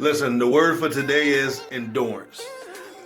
Listen, the word for today is endurance.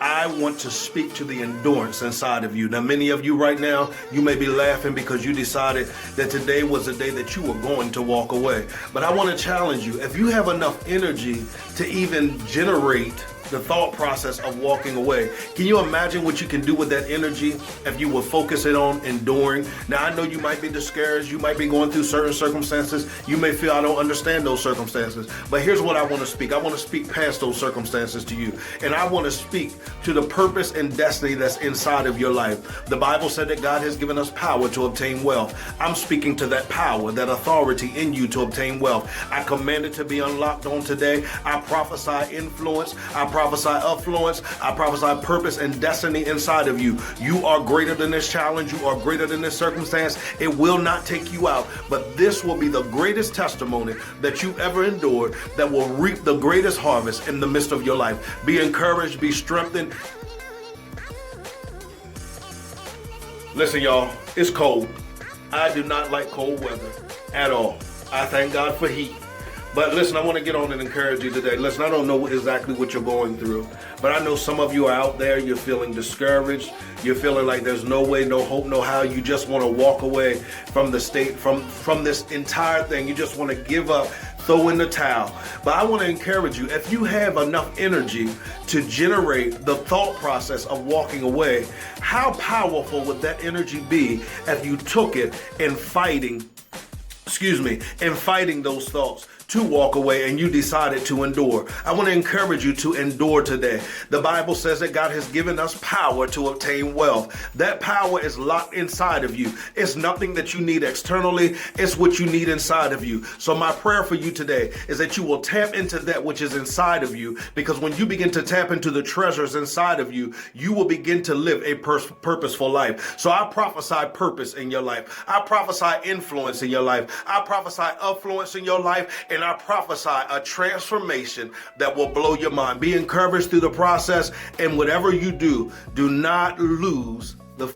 I want to speak to the endurance inside of you. Now, many of you right now, you may be laughing because you decided that today was the day that you were going to walk away. But I want to challenge you. If you have enough energy to even generate the thought process of walking away, can you imagine what you can do with that energy if you will focus it on enduring? Now, I know you might be discouraged. You might be going through certain circumstances. You may feel I don't understand those circumstances. But here's what I want to speak. I want to speak past those circumstances to you. And I want to speak to the purpose and destiny that's inside of your life. The Bible said that God has given us power to obtain wealth. I'm speaking to that power, that authority in you to obtain wealth. I command it to be unlocked on today. I prophesy influence. I prophesy affluence. I prophesy purpose and destiny inside of you. You are greater than this challenge. You are greater than this circumstance. It will not take you out, but this will be the greatest testimony that you ever endured that will reap the greatest harvest in the midst of your life. Be encouraged, be strengthened. Listen, y'all, it's cold. I do not like cold weather at all. I thank God for heat. But listen, I want to get on and encourage you today. Listen, I don't know exactly what you're going through, but I know some of you are out there, you're feeling discouraged. You're feeling like there's no way, no hope, no how. You just want to walk away from the state, from this entire thing. You just want to give up, throw in the towel. But I want to encourage you, if you have enough energy to generate the thought process of walking away, how powerful would that energy be if you took it in fighting those thoughts to walk away and you decided to endure? I want to encourage you to endure today. The Bible says that God has given us power to obtain wealth. That power is locked inside of you. It's nothing that you need externally. It's what you need inside of you. So my prayer for you today is that you will tap into that which is inside of you, because when you begin to tap into the treasures inside of you, you will begin to live a purposeful life. So I prophesy purpose in your life. I prophesy influence in your life. I prophesy affluence in your life. And I prophesy a transformation that will blow your mind. Be encouraged through the process, and whatever you do, do not lose the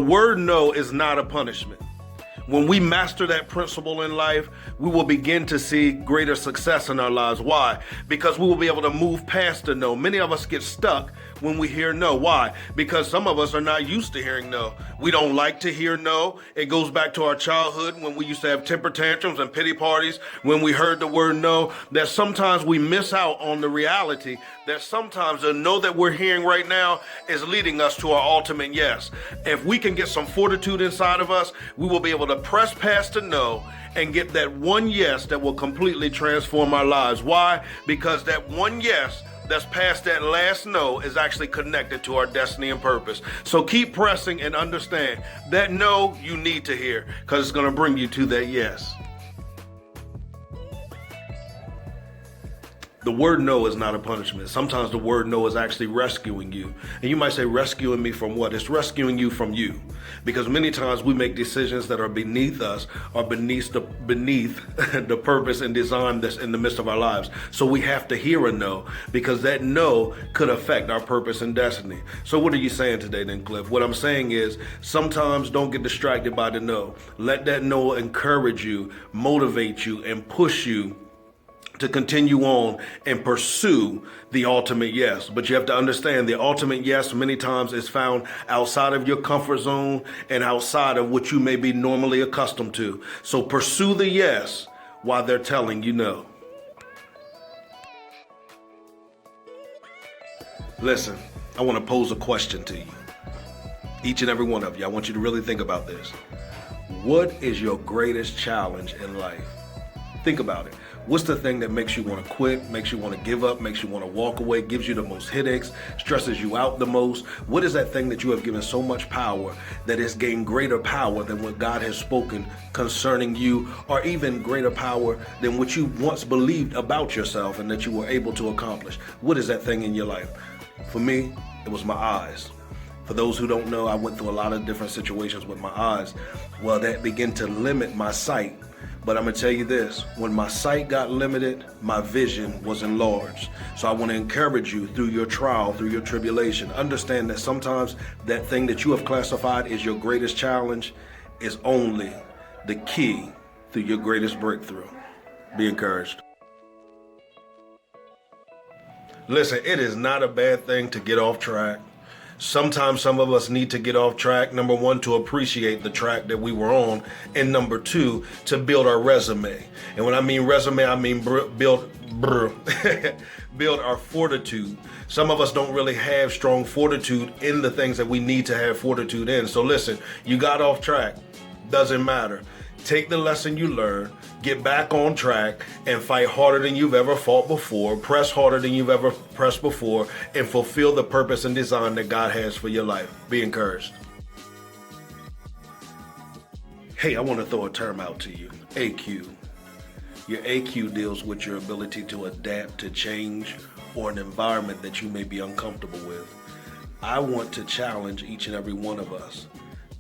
word no is not a punishment. When we master that principle in life, we will begin to see greater success in our lives. Why? Because we will be able to move past the no. Many of us get stuck when we hear no. Why? Because some of us are not used to hearing no. We don't like to hear no. It goes back to our childhood when we used to have temper tantrums and pity parties when we heard the word no, that sometimes we miss out on the reality that sometimes the no that we're hearing right now is leading us to our ultimate yes. If we can get some fortitude inside of us, we will be able to press past the no and get that one yes that will completely transform our lives. Why? Because that one yes that's past that last no is actually connected to our destiny and purpose. So keep pressing and understand that no you need to hear, because it's going to bring you to that yes. The word no is not a punishment. Sometimes the word no is actually rescuing you. And you might say, rescuing me from what? It's rescuing you from you. Because many times we make decisions that are beneath us or beneath the purpose and design that's in the midst of our lives. So we have to hear a no, because that no could affect our purpose and destiny. So what are you saying today then, Cliff? What I'm saying is, sometimes don't get distracted by the no. Let that no encourage you, motivate you, and push you to continue on and pursue the ultimate yes. But you have to understand the ultimate yes many times is found outside of your comfort zone and outside of what you may be normally accustomed to. So pursue the yes while they're telling you no. Listen, I want to pose a question to you. Each and every one of you, I want you to really think about this. What is your greatest challenge in life? Think about it. What's the thing that makes you want to quit, makes you want to give up, makes you want to walk away, gives you the most headaches, stresses you out the most? What is that thing that you have given so much power that has gained greater power than what God has spoken concerning you, or even greater power than what you once believed about yourself and that you were able to accomplish? What is that thing in your life? For me, it was my eyes. For those who don't know, I went through a lot of different situations with my eyes. Well, that began to limit my sight. But I'm going to tell you this, when my sight got limited, my vision was enlarged. So I want to encourage you through your trial, through your tribulation. Understand that sometimes that thing that you have classified as your greatest challenge is only the key to your greatest breakthrough. Be encouraged. Listen, it is not a bad thing to get off track. Sometimes some of us need to get off track. Number one, to appreciate the track that we were on. And number two, to build our resume. And when I mean resume, I mean build our fortitude. Some of us don't really have strong fortitude in the things that we need to have fortitude in. So listen, you got off track. Doesn't matter. Take the lesson you learned, get back on track, and fight harder than you've ever fought before, press harder than you've ever pressed before, and fulfill the purpose and design that God has for your life. Be encouraged. Hey, I want to throw a term out to you, AQ. Your AQ deals with your ability to adapt to change or an environment that you may be uncomfortable with. I want to challenge each and every one of us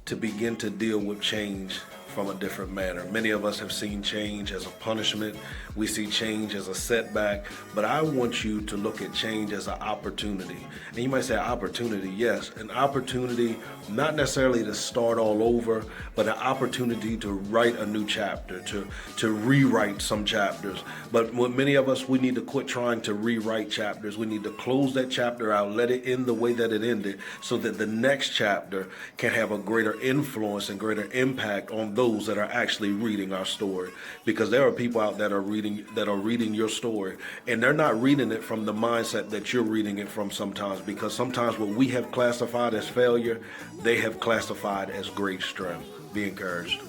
to begin to deal with change from a different manner. Many of us have seen change as a punishment. We see change as a setback, but I want you to look at change as an opportunity. And you might say opportunity, yes, an opportunity not necessarily to start all over, but an opportunity to write a new chapter, to rewrite some chapters. But with many of us, we need to quit trying to rewrite chapters. We need to close that chapter out, let it end the way that it ended, so that the next chapter can have a greater influence and greater impact on those that are actually reading our story. Because there are people out that are reading your story, and they're not reading it from the mindset that you're reading it from sometimes, because sometimes what we have classified as failure, they have classified as great strength. Be encouraged.